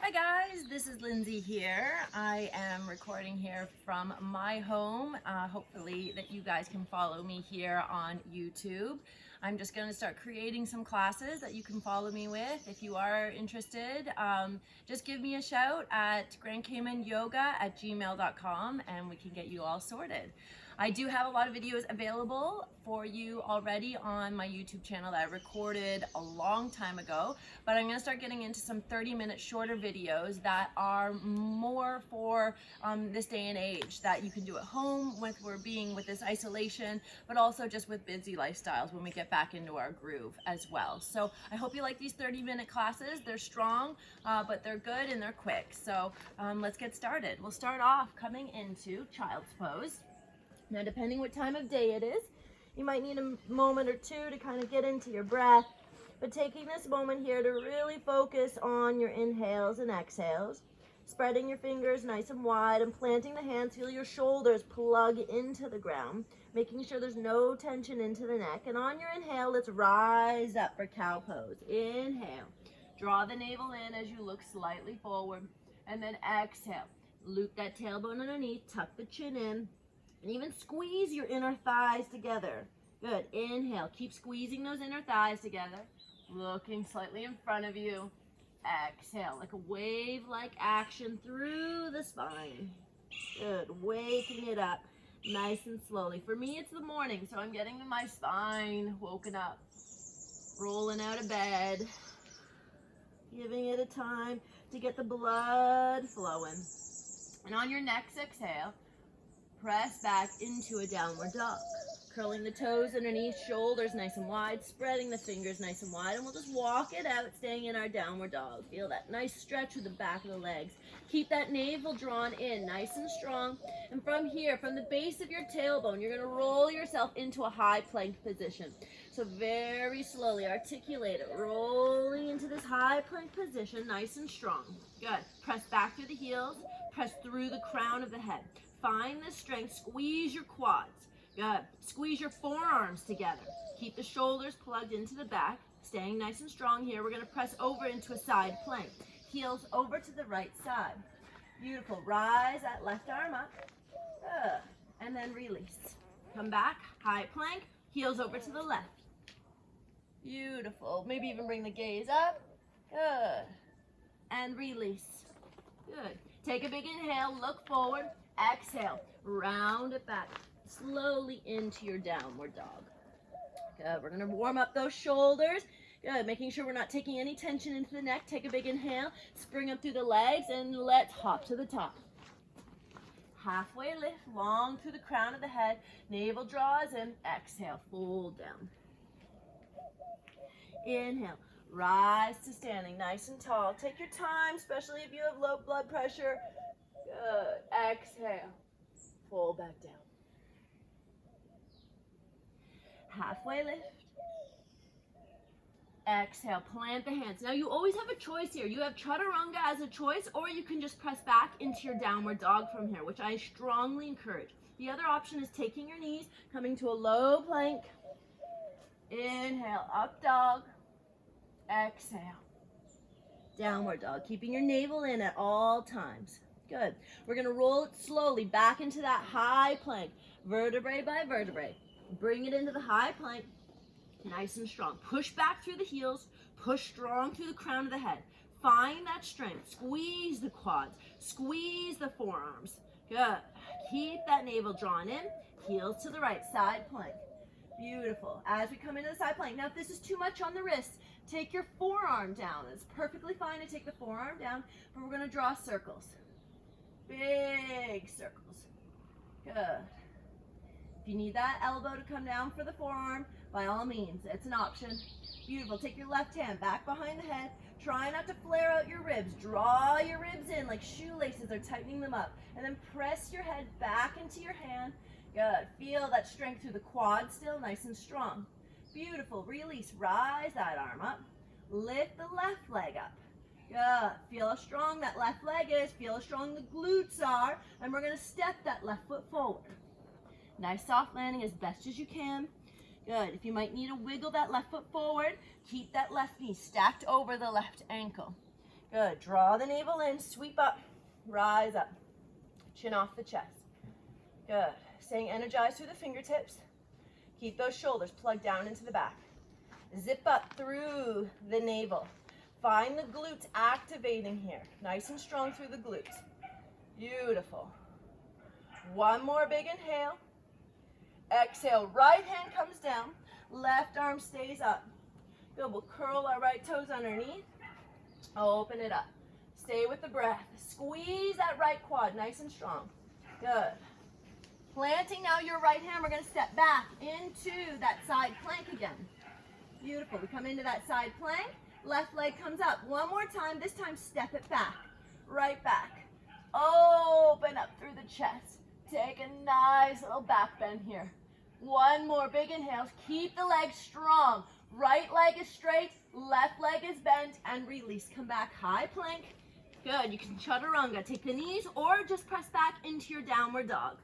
Hi guys, this is Lindsay here. I am recording here from my home. Hopefully that you guys can follow me here on YouTube. I'm just going to start creating some classes that you can follow me with. If you are interested, just give me a shout at grandcaymanyoga@gmail.com and we can get you all sorted. I do have a lot of videos available for you already on my YouTube channel that I recorded a long time ago, but I'm going to start getting into some 30-minute shorter videos that are more for this day and age that you can do at home with with this isolation, but also just with busy lifestyles when we get back into our groove as well. So I hope you like these 30-minute classes. They're strong, but they're good and they're quick. So let's get started. We'll start off coming into child's pose. Now, depending what time of day it is, you might need a moment or two to kind of get into your breath, but taking this moment here to really focus on your inhales and exhales, spreading your fingers nice and wide and planting the hands, feel your shoulders plug into the ground, making sure there's no tension into the neck. And on your inhale, let's rise up for cow pose. Inhale, draw the navel in as you look slightly forward, and then exhale, loop that tailbone underneath, tuck the chin in, and even squeeze your inner thighs together. Good. Inhale. Keep squeezing those inner thighs together. Looking slightly in front of you. Exhale. Like a wave-like action through the spine. Good. Waking it up nice and slowly. For me, it's the morning, so I'm getting my spine woken up. Rolling out of bed. Giving it a time to get the blood flowing. And on your next exhale, press back into a downward dog. Curling the toes underneath, shoulders nice and wide, spreading the fingers nice and wide, and we'll just walk it out, staying in our downward dog. Feel that nice stretch with the back of the legs. Keep that navel drawn in, nice and strong. And from here, from the base of your tailbone, you're gonna roll yourself into a high plank position. So very slowly, articulate it, rolling into this high plank position, nice and strong. Good. Press back through the heels, press through the crown of the head. Find the strength, squeeze your quads. Good. Squeeze your forearms together. Keep the shoulders plugged into the back, staying nice and strong here. We're going to press over into a side plank. Heels over to the right side. Beautiful. Rise that left arm up. Good. And then release. Come back, high plank, heels over to the left. Beautiful. Maybe even bring the gaze up. Good. And release. Good. Take a big inhale, look forward. Exhale, round it back slowly into your downward dog. Good. We're going to warm up those shoulders. Good. Making sure we're not taking any tension into the neck. Take a big inhale, spring up through the legs, and let's hop to the top. Halfway lift, long through the crown of the head. Navel draws in. Exhale, fold down. Inhale, rise to standing nice and tall. Take your time, especially if you have low blood pressure. Good. Exhale. Fold back down. Halfway lift. Exhale. Plant the hands. Now you always have a choice here. You have chaturanga as a choice, or you can just press back into your downward dog from here, which I strongly encourage. The other option is taking your knees, coming to a low plank. Inhale, up dog. Exhale. Downward dog, keeping your navel in at all times. Good. We're going to roll it slowly back into that high plank, vertebrae by vertebrae. Bring it into the high plank, nice and strong. Push back through the heels, push strong through the crown of the head. Find that strength. Squeeze the quads, squeeze the forearms. Good. Keep that navel drawn in, heels to the right, side plank. Beautiful. As we come into the side plank. Now, if this is too much on the wrist, take your forearm down. It's perfectly fine to take the forearm down, but we're going to draw circles. Big circles. Good. If you need that elbow to come down for the forearm, by all means, it's an option. Beautiful. Take your left hand back behind the head. Try not to flare out your ribs. Draw your ribs in like shoelaces or tightening them up. And then press your head back into your hand. Good. Feel that strength through the quad still, nice and strong. Beautiful. Release. Rise that arm up. Lift the left leg up. Good. Feel how strong that left leg is. Feel how strong the glutes are. And we're going to step that left foot forward. Nice soft landing as best as you can. Good. If you might need to wiggle that left foot forward, keep that left knee stacked over the left ankle. Good. Draw the navel in, sweep up, rise up, chin off the chest. Good. Staying energized through the fingertips. Keep those shoulders plugged down into the back. Zip up through the navel. Find the glutes activating here. Nice and strong through the glutes. Beautiful. One more big inhale. Exhale, right hand comes down, left arm stays up. Good, we'll curl our right toes underneath. Open it up. Stay with the breath. Squeeze that right quad, nice and strong. Good. Planting now your right hand, we're gonna step back into that side plank again. Beautiful, we come into that side plank, left leg comes up. One more time, this time step it back, right back. Open up through the chest. Take a nice little back bend here. One more big inhale. Keep the legs strong. Right leg is straight, left leg is bent, and release. Come back, high plank. Good, you can chaturanga. Take the knees or just press back into your downward dog.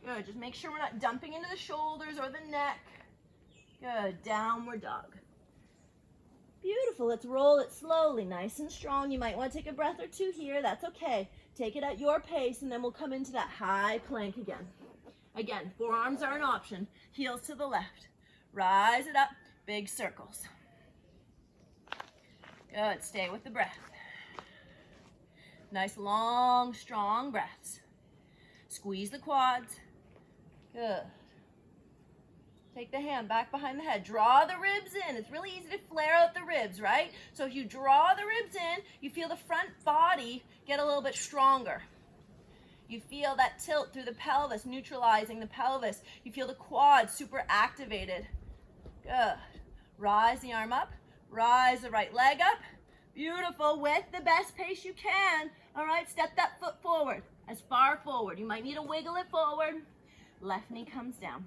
Good, just make sure we're not dumping into the shoulders or the neck. Good, downward dog. Beautiful, let's roll it slowly, nice and strong. You might want to take a breath or two here, that's okay. Take it at your pace, and then we'll come into that high plank again. Again, forearms are an option. Heels to the left. Rise it up, big circles. Good, stay with the breath. Nice, long, strong breaths. Squeeze the quads. Good. Take the hand back behind the head. Draw the ribs in. It's really easy to flare out the ribs, right? So if you draw the ribs in, you feel the front body get a little bit stronger. You feel that tilt through the pelvis, neutralizing the pelvis. You feel the quads super activated. Good. Rise the arm up. Rise the right leg up. Beautiful. With the best pace you can. All right, step that foot forward, as far forward. You might need to wiggle it forward. Left knee comes down.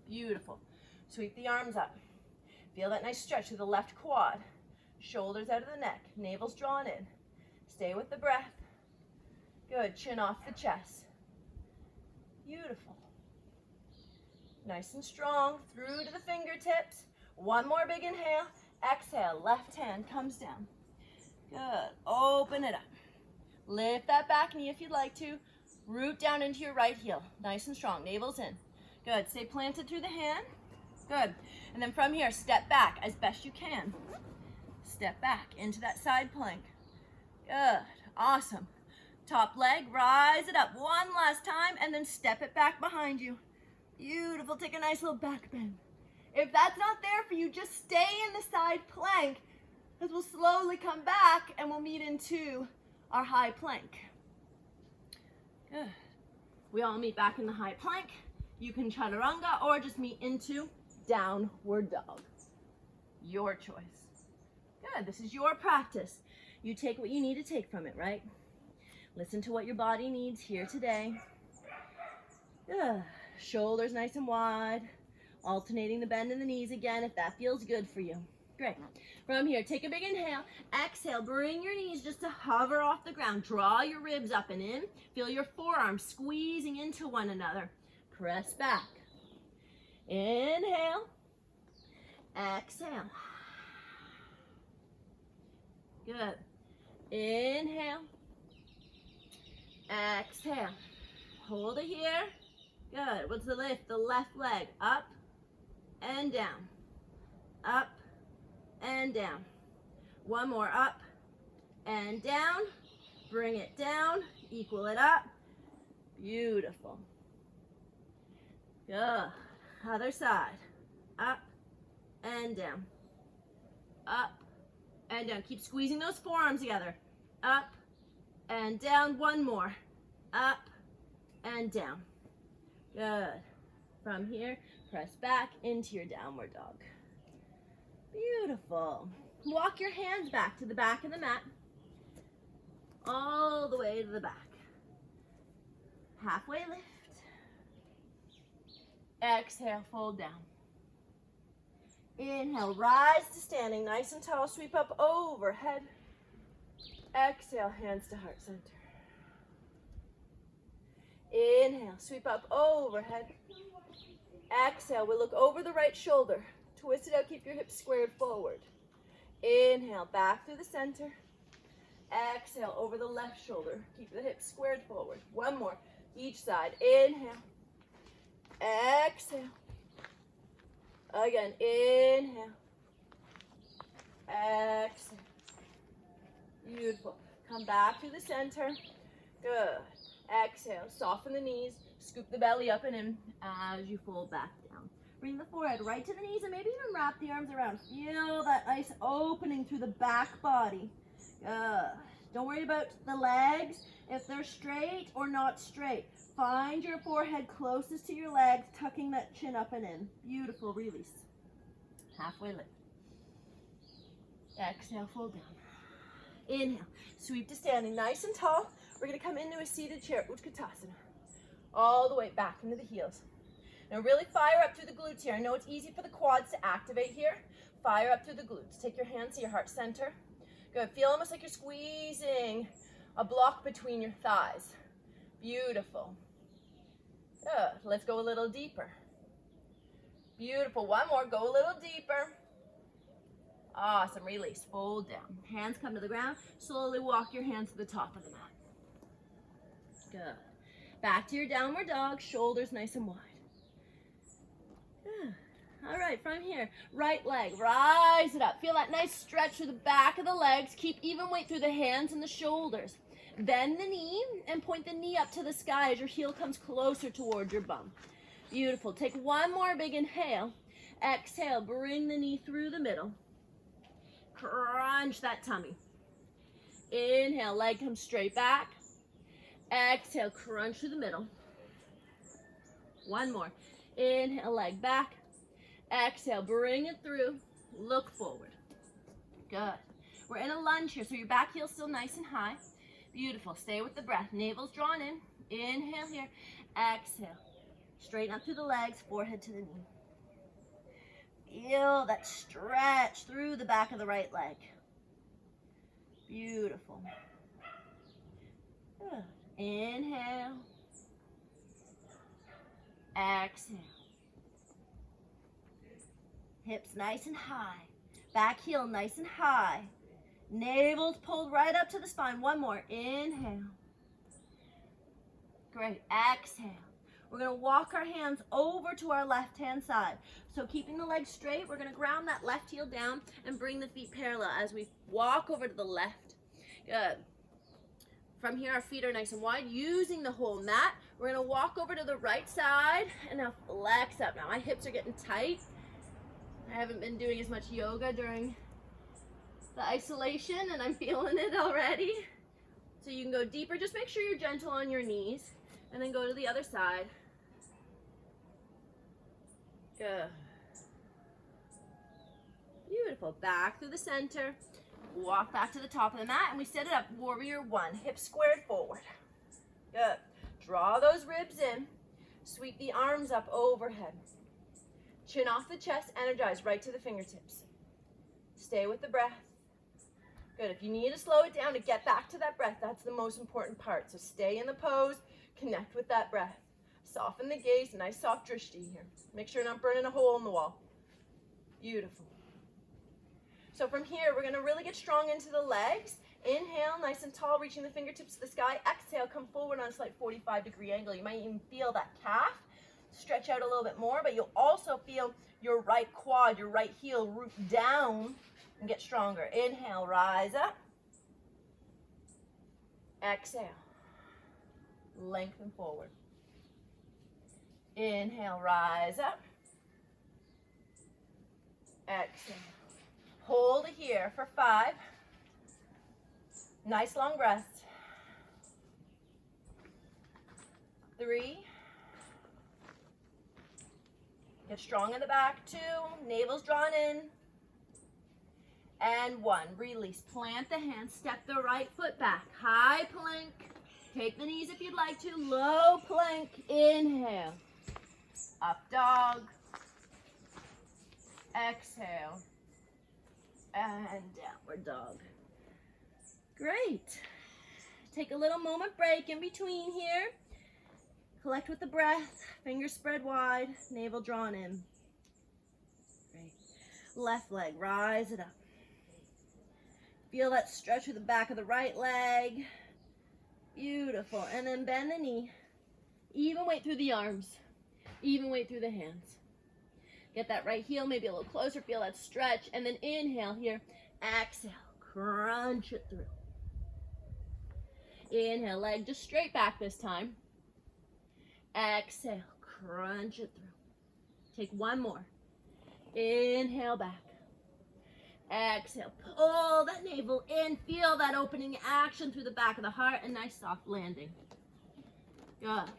Beautiful. Sweep the arms up. Feel that nice stretch through the left quad. Shoulders out of the neck. Navel's drawn in. Stay with the breath. Good. Chin off the chest. Beautiful. Nice and strong. Through to the fingertips. One more big inhale. Exhale. Left hand comes down. Good. Open it up. Lift that back knee if you'd like to. Root down into your right heel. Nice and strong. Navel's in. Good. Stay planted through the hand. Good. And then from here, step back as best you can. Step back into that side plank. Good. Awesome. Top leg, rise it up one last time, and then step it back behind you. Beautiful. Take a nice little back bend. If that's not there for you, just stay in the side plank, as we'll slowly come back and we'll meet into our high plank. Good. We all meet back in the high plank. You can chaturanga or just meet into downward dog. Your choice. Good. This is your practice. You take what you need to take from it, right? Listen to what your body needs here today. Good. Shoulders nice and wide. Alternating the bend in the knees again if that feels good for you. Great. From here, take a big inhale. Exhale. Bring your knees just to hover off the ground. Draw your ribs up and in. Feel your forearms squeezing into one another. Press back. Inhale. Exhale. Good. Inhale. Exhale. Hold it here. Good. What's the lift? The left leg up and down. Up and down. One more up and down. Bring it down. Equal it up. Beautiful. Good. Other side. Up and down. Up and down. Keep squeezing those forearms together. Up and down. One more. Up and down. Good. From here, press back into your downward dog. Beautiful. Walk your hands back to the back of the mat. All the way to the back. Halfway lift. Exhale, fold down. Inhale, rise to standing, nice and tall. Sweep up overhead. Exhale, hands to heart center. Inhale, sweep up overhead. Exhale, we'll look over the right shoulder. Twist it out, keep your hips squared forward. Inhale, back through the center. Exhale, over the left shoulder. Keep the hips squared forward. One more, each side. Inhale. Exhale. Again, inhale. Exhale. Beautiful. Come back to the center. Good. Exhale, soften the knees. Scoop the belly up and in as you fold back down. Bring the forehead right to the knees and maybe even wrap the arms around. Feel that nice opening through the back body. Good. Don't worry about the legs, if they're straight or not straight. Find your forehead closest to your legs, tucking that chin up and in. Beautiful. Release. Halfway lift. Exhale, fold down. Inhale, sweep to standing nice and tall. We're going to come into a seated chair, Utkatasana. All the way back into the heels. Now really fire up through the glutes here. I know it's easy for the quads to activate here. Fire up through the glutes. Take your hands to your heart center. Good. Feel almost like you're squeezing a block between your thighs. Beautiful. Good. Let's go a little deeper. Beautiful. One more. Go a little deeper. Awesome. Release. Fold down. Hands come to the ground. Slowly walk your hands to the top of the mat. Good. Back to your downward dog. Shoulders nice and wide. Good. All right, from here, right leg, rise it up. Feel that nice stretch through the back of the legs. Keep even weight through the hands and the shoulders. Bend the knee and point the knee up to the sky as your heel comes closer towards your bum. Beautiful. Take one more big inhale. Exhale, bring the knee through the middle. Crunch that tummy. Inhale, leg comes straight back. Exhale, crunch through the middle. One more. Inhale, leg back. Exhale, bring it through. Look forward. Good. We're in a lunge here, so your back heel's still nice and high. Beautiful. Stay with the breath. Navel's drawn in. Inhale here. Exhale. Straighten up through the legs, forehead to the knee. Feel that stretch through the back of the right leg. Beautiful. Good. Inhale. Exhale. Hips nice and high. Back heel nice and high. Navel's pulled right up to the spine. One more. Inhale. Great. Exhale. We're going to walk our hands over to our left-hand side. So keeping the legs straight, we're going to ground that left heel down and bring the feet parallel as we walk over to the left. Good. From here, our feet are nice and wide. Using the whole mat, we're going to walk over to the right side and now flex up. Now, my hips are getting tight. I haven't been doing as much yoga during the isolation, and I'm feeling it already. So you can go deeper. Just make sure you're gentle on your knees, and then go to the other side. Good. Beautiful. Back through the center. Walk back to the top of the mat, and we set it up. Warrior one. Hips squared forward. Good. Draw those ribs in. Sweep the arms up overhead. Chin off the chest, energize right to the fingertips. Stay with the breath. Good. If you need to slow it down to get back to that breath, that's the most important part. So stay in the pose, connect with that breath. Soften the gaze, nice soft drishti here. Make sure you're not burning a hole in the wall. Beautiful. So from here, we're going to really get strong into the legs. Inhale, nice and tall, reaching the fingertips to the sky. Exhale, come forward on a slight 45-degree angle. You might even feel that calf stretch out a little bit more, but you'll also feel your right quad, your right heel root down and get stronger. Inhale, rise up. Exhale, lengthen forward. Inhale, rise up. Exhale. Hold it here for 5. Nice long breaths. 3. Get strong in the back. 2. Navel's drawn in. And 1. Release. Plant the hands. Step the right foot back. High plank. Take the knees if you'd like to. Low plank. Inhale. Up dog. Exhale. And downward dog. Great. Take a little moment break in between here. Collect with the breath. Fingers spread wide. Navel drawn in. Great. Left leg. Rise it up. Feel that stretch through the back of the right leg. Beautiful. And then bend the knee. Even weight through the arms. Even weight through the hands. Get that right heel maybe a little closer. Feel that stretch. And then inhale here. Exhale. Crunch it through. Inhale, leg just straight back this time. Exhale, crunch it through. Take one more. Inhale back. Exhale, pull that navel in. Feel that opening action through the back of the heart. And nice soft landing. Good.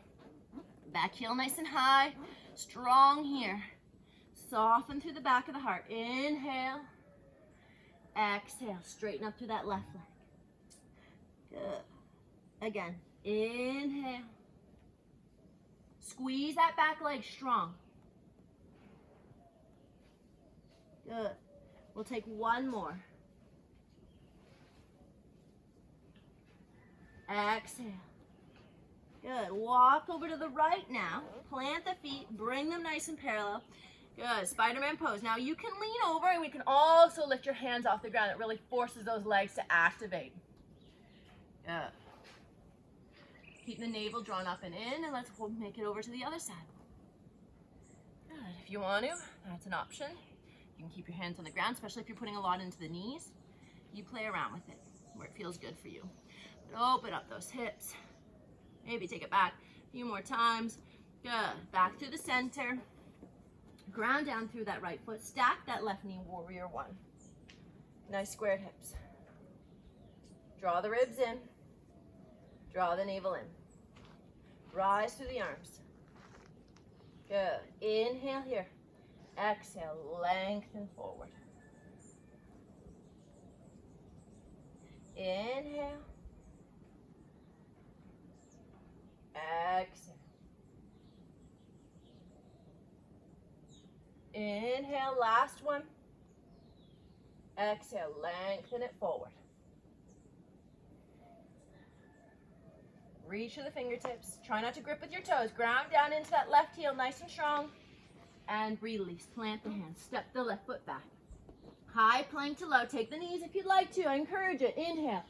Back heel nice and high. Strong here. Soften through the back of the heart. Inhale. Exhale, straighten up through that left leg. Good. Again, inhale. Squeeze that back leg strong. Good. We'll take one more. Exhale. Good. Walk over to the right now. Plant the feet. Bring them nice and parallel. Good. Spider-Man pose. Now you can lean over and we can also lift your hands off the ground. It really forces those legs to activate. Good. Keep the navel drawn up and in, and let's make it over to the other side. Good. If you want to, that's an option. You can keep your hands on the ground, especially if you're putting a lot into the knees. You play around with it where it feels good for you. But open up those hips. Maybe take it back a few more times. Good. Back through the center. Ground down through that right foot. Stack that left knee, warrior one. Nice squared hips. Draw the ribs in. Draw the navel in. Rise through the arms. Good. Inhale here. Exhale, lengthen forward. Inhale. Exhale. Inhale, last one. Exhale, lengthen it forward. Reach for the fingertips. Try not to grip with your toes. Ground down into that left heel nice and strong. And release. Plant the hands. Step the left foot back. High plank to low. Take the knees if you'd like to. I encourage it. Inhale.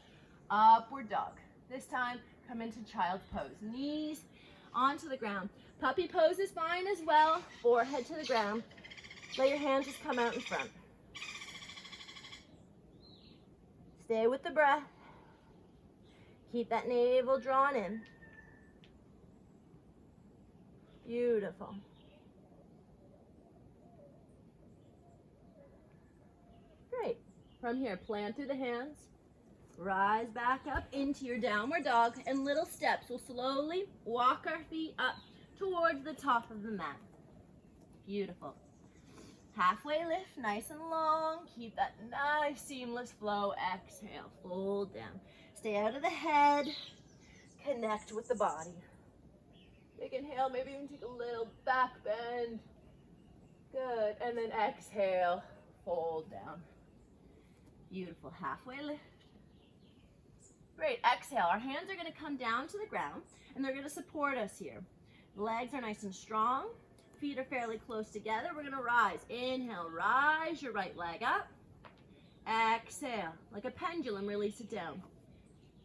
Upward dog. This time, come into child's pose. Knees onto the ground. Puppy pose is fine as well. Forehead to the ground. Let your hands just come out in front. Stay with the breath. Keep that navel drawn in. Beautiful. Great. From here, plant through the hands. Rise back up into your downward dog. And little steps. We'll slowly walk our feet up towards the top of the mat. Beautiful. Halfway lift, nice and long. Keep that nice seamless flow. Exhale, fold down. Stay out of the head. Connect with the body. Big inhale, maybe even take a little back bend. Good. And then exhale, fold down. Beautiful. Halfway lift. Great. Exhale. Our hands are going to come down to the ground and they're going to support us here. Legs are nice and strong. Feet are fairly close together. We're going to rise. Inhale, rise your right leg up. Exhale, like a pendulum, release it down.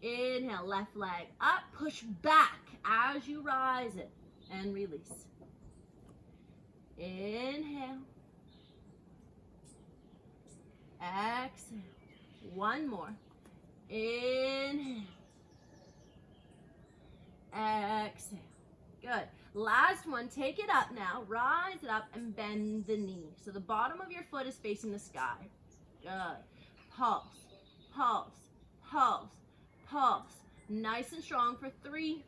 Inhale, left leg up. Push back as you rise it and release. Inhale. Exhale. One more. Inhale. Exhale. Good. Last one, take it up now. Rise it up and bend the knee. So the bottom of your foot is facing the sky. Good. Pulse, pulse, pulse, pulse. Nice and strong for 3,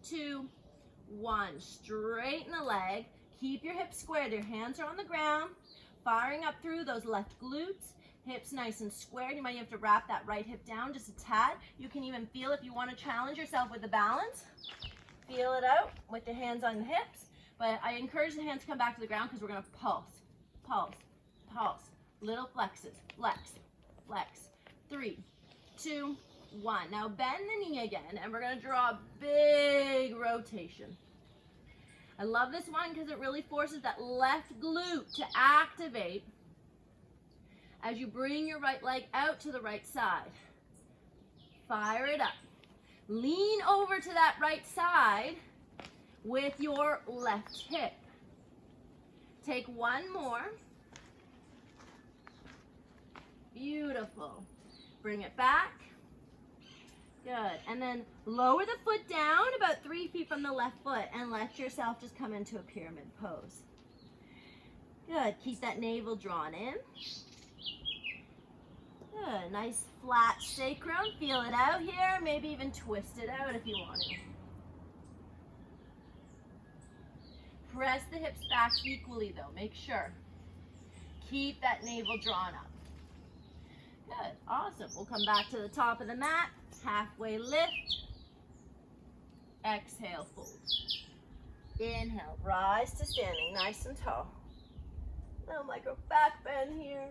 2, 1. Straighten the leg. Keep your hips squared. Your hands are on the ground. Firing up through those left glutes. Hips nice and squared. You might have to wrap that right hip down just a tad. You can even feel if you want to challenge yourself with the balance. Feel it out with the hands on the hips. But I encourage the hands to come back to the ground because we're going to pulse, pulse, pulse. Little flexes. Flex, flex. 3, 2, 1. Now bend the knee again and we're going to draw a big rotation. I love this one because it really forces that left glute to activate. as you bring your right leg out to the right side. Fire it up. Lean over to that right side with your left hip. Take one more. Beautiful. Bring it back. Good. And then lower the foot down about 3 feet from the left foot and let yourself just come into a pyramid pose. Good. Keep that navel drawn in. Good. Nice flat sacrum. Feel it out here. Maybe even twist it out if you want to. Press the hips back equally though. Make sure. Keep that navel drawn up. Good. Awesome. We'll come back to the top of the mat. Halfway lift. Exhale, fold. Inhale, rise to standing, nice and tall. Little micro back bend here.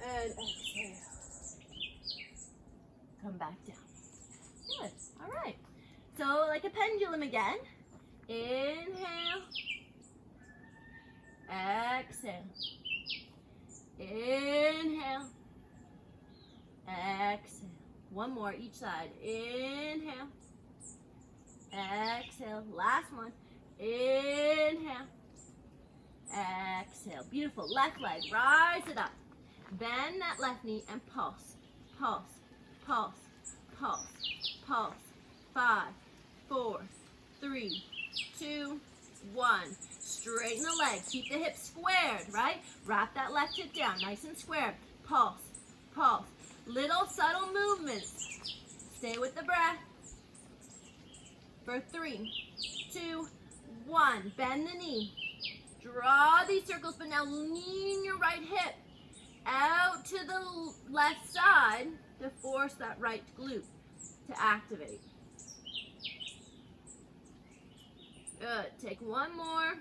And exhale. Come back down. Good. All right. So like a pendulum again. Inhale. Exhale. Inhale. Exhale. One more each side. Inhale. Exhale. Last one. Inhale. Exhale. Beautiful. Left leg. Rise it up. Bend that left knee and pulse. Pulse. Pulse. Pulse. Pulse. 5, 4, 3, 2, 1. Straighten the leg. Keep the hips squared, right? Wrap that left hip down. Nice and square. Pulse. Pulse. Little subtle movements. Stay with the breath. For 3, 2, 1. Bend the knee. Draw these circles, but now lean your right hip out to the left side to force that right glute to activate. Good. Take one more.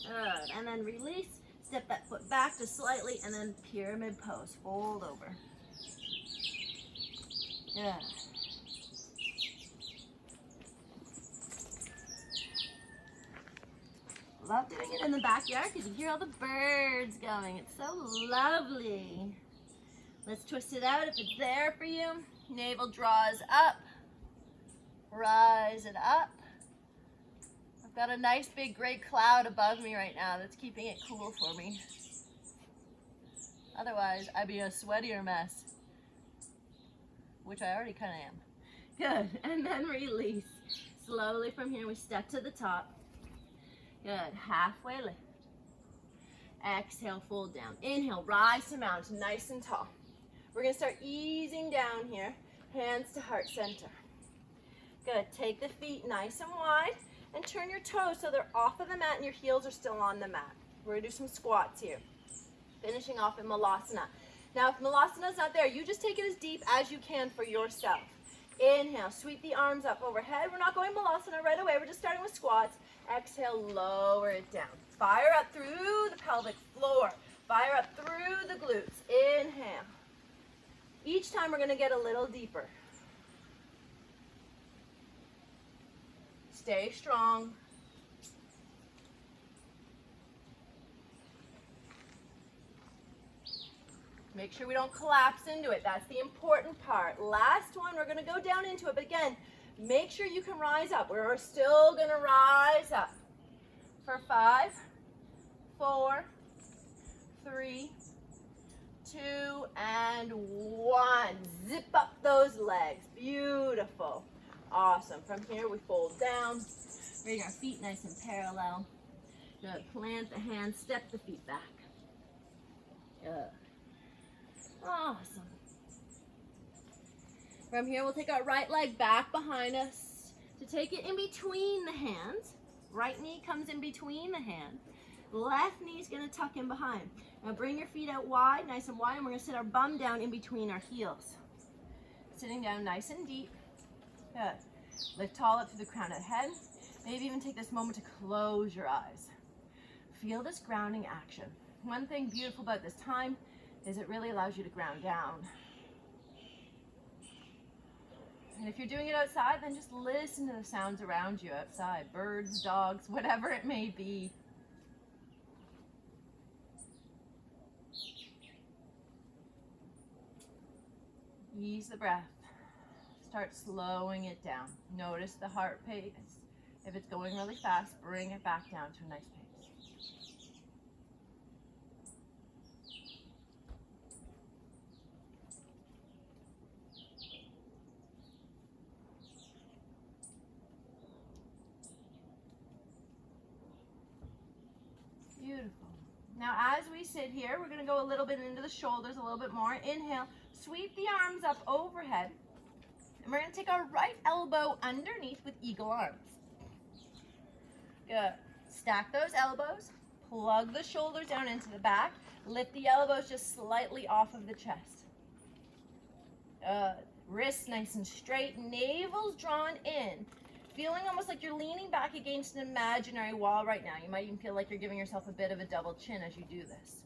Good. And then release. Step that foot back just slightly and then pyramid pose. Fold over. Good. Love doing it in the backyard because you hear all the birds going. It's so lovely. Let's twist it out if it's there for you. Navel draws up. Rise it up. I've got a nice big gray cloud above me right now that's keeping it cool for me. Otherwise, I'd be a sweatier mess, which I already kind of am. Good. And then release. Slowly from here, we step to the top. Good. Halfway lift. Exhale, fold down. Inhale, rise to mountain, nice and tall. We're going to start easing down here. Hands to heart center. Good. Take the feet nice and wide and turn your toes so they're off of the mat and your heels are still on the mat. We're going to do some squats here. Finishing off in Malasana. Now, if Malasana is not there, you just take it as deep as you can for yourself. Inhale, sweep the arms up overhead. We're not going Malasana right away. We're just starting with squats. Exhale, lower it down. Fire up through the pelvic floor. Fire up through the glutes. Inhale. Each time we're going to get a little deeper. Stay strong. Make sure we don't collapse into it. That's the important part. Last one, we're going to go down into it. But again, make sure you can rise up. We're still going to rise up. For 5, 4, 3, 2, and 1. Zip up those legs. Beautiful. Awesome. From here, we fold down. Bring our feet nice and parallel. Good. Plant the hands. Step the feet back. Good. Awesome. From here, we'll take our right leg back behind us to take it in between the hands. Right knee comes in between the hand. Left knee is going to tuck in behind. Now bring your feet out wide, nice and wide, and we're going to sit our bum down in between our heels. Sitting down nice and deep. Good. Lift tall up through the crown of the head. Maybe even take this moment to close your eyes. Feel this grounding action. One thing beautiful about this time is it really allows you to ground down. And if you're doing it outside, then just listen to the sounds around you outside. Birds, dogs, whatever it may be. Ease the breath. Start slowing it down. Notice the heart pace. If it's going really fast, bring it back down to a nice pace. Beautiful. Now as we sit here, we're going to go a little bit into the shoulders, a little bit more. Inhale, sweep the arms up overhead. And we're going to take our right elbow underneath with eagle arms. Good. Stack those elbows. Plug the shoulders down into the back. Lift the elbows just slightly off of the chest. Good. Wrists nice and straight. Navel's drawn in. Feeling almost like you're leaning back against an imaginary wall right now. You might even feel like you're giving yourself a bit of a double chin as you do this.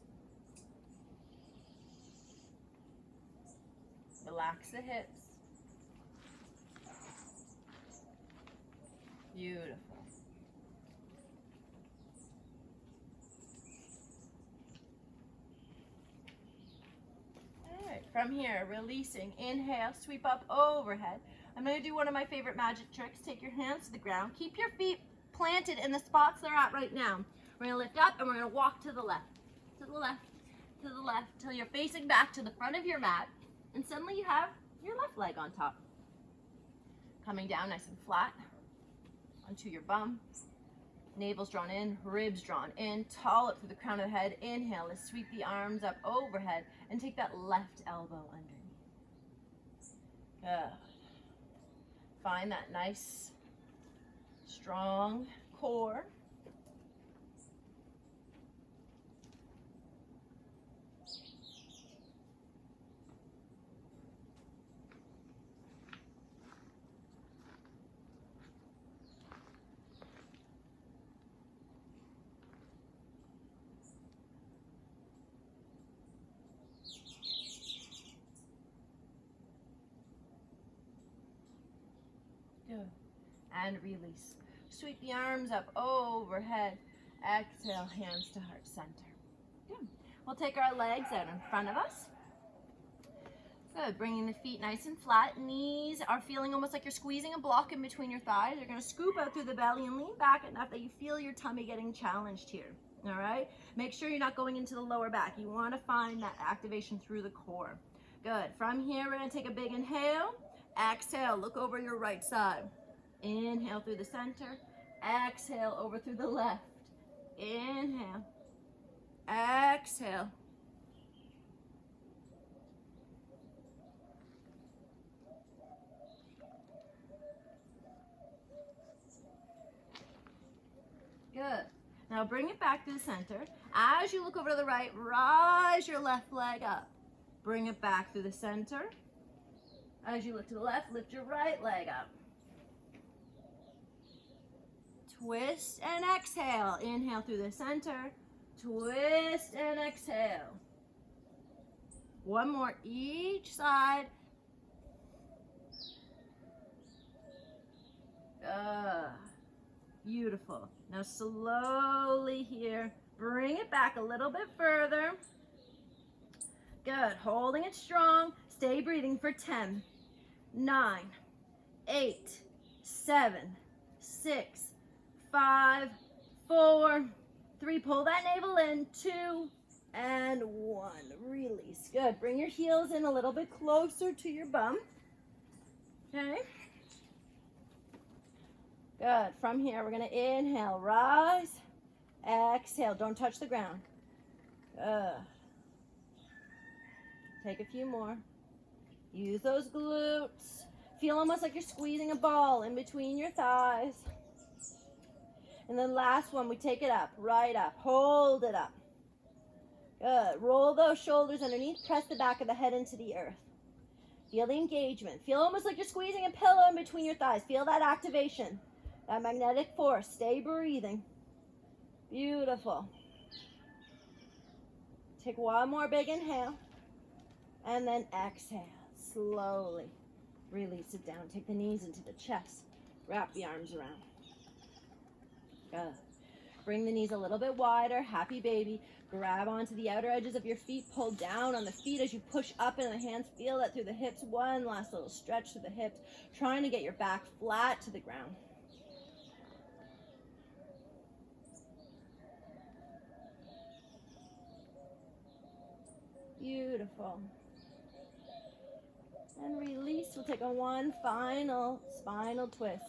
Relax the hips. Beautiful. All right, from here, releasing. Inhale, sweep up overhead. I'm going to do one of my favorite magic tricks. Take your hands to the ground. Keep your feet planted in the spots they're at right now. We're going to lift up and we're going to walk to the left, to the left, to the left, until you're facing back to the front of your mat. And suddenly you have your left leg on top. Coming down nice and flat onto your bum. Navel's drawn in, ribs drawn in. Tall up through the crown of the head. Inhale, let's sweep the arms up overhead and take that left elbow underneath. Good. Find that nice, strong core. Good. And release. Sweep the arms up overhead. Exhale, hands to heart center. Good. We'll take our legs out in front of us. Good. Bringing the feet nice and flat. Knees are feeling almost like you're squeezing a block in between your thighs. You're going to scoop out through the belly and lean back enough that you feel your tummy getting challenged here. All right? Make sure you're not going into the lower back. You want to find that activation through the core. Good. From here, we're going to take a big inhale. Exhale, look over your right side. Inhale through the center. Exhale over through the left. Inhale. Exhale. Good. Now bring it back to the center. As you look over to the right, rise your left leg up. Bring it back through the center. As you look to the left, lift your right leg up. Twist and exhale. Inhale through the center. Twist and exhale. One more each side. Beautiful. Now slowly here, bring it back a little bit further. Good. Holding it strong. Stay breathing for 10, 9, 8, 7, 6, 5, 4, 3. Pull that navel in. 2 and 1. Release. Good. Bring your heels in a little bit closer to your bum. Okay. Good. From here, we're going to inhale, rise, exhale. Don't touch the ground. Good. Take a few more. Use those glutes. Feel almost like you're squeezing a ball in between your thighs. And then last one, we take it up, right up. Hold it up. Good. Roll those shoulders underneath. Press the back of the head into the earth. Feel the engagement. Feel almost like you're squeezing a pillow in between your thighs. Feel that activation. That magnetic force. Stay breathing. Beautiful. Take one more big inhale. And then exhale. Slowly release it down. Take the knees into the chest. Wrap the arms around. Good. Bring the knees a little bit wider. Happy baby. Grab onto the outer edges of your feet, pull down on the feet as you push up into the hands. Feel that through the hips. One last little stretch through the hips, trying to get your back flat to the ground. Beautiful. And release. We'll take one final spinal twist.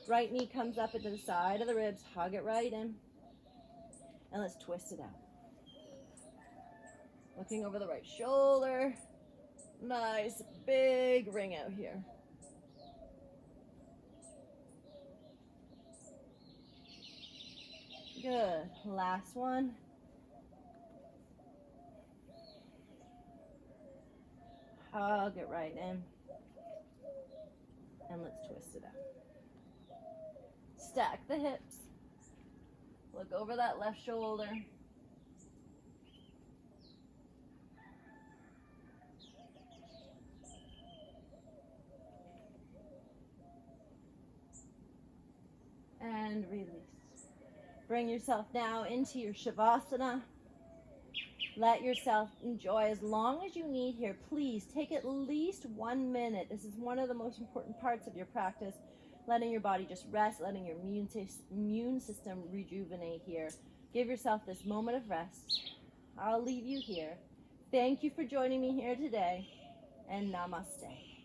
Right knee comes up into the side of the ribs. Hug it right in. And let's twist it out. Looking over the right shoulder. Nice big ring out here. Good. Last one. Hug it right in. And let's twist it out. Stack the hips. Look over that left shoulder. And release. Bring yourself now into your Shavasana. Let yourself enjoy as long as you need here. Please take at least 1 minute. This is one of the most important parts of your practice. Letting your body just rest, letting your immune system rejuvenate here. Give yourself this moment of rest. I'll leave you here. Thank you for joining me here today, and namaste.